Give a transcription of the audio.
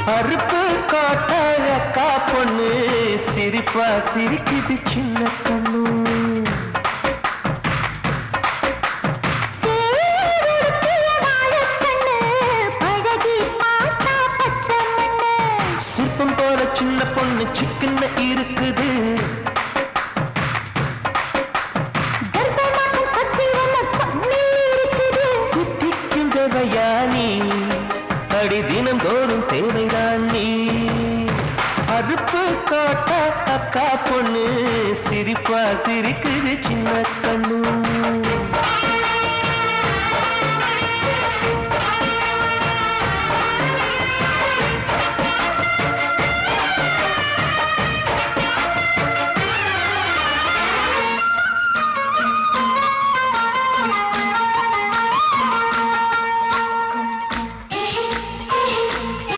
அறுப்பு காட்டாய அக்கா பொண்ணு சிரிப்பா சிரிக்குது சின்ன கண்ணு சிற்பம் போல சின்ன பொண்ணு சிக்கன இருக்குது குத்திக்கும் தேவையானி அடி தினம் தோறும் தேவைதான் நீ அறுப்பு காட்டா அக்கா பொண்ணு சிரிப்பா சிரிக்குது சின்ன கண்ணு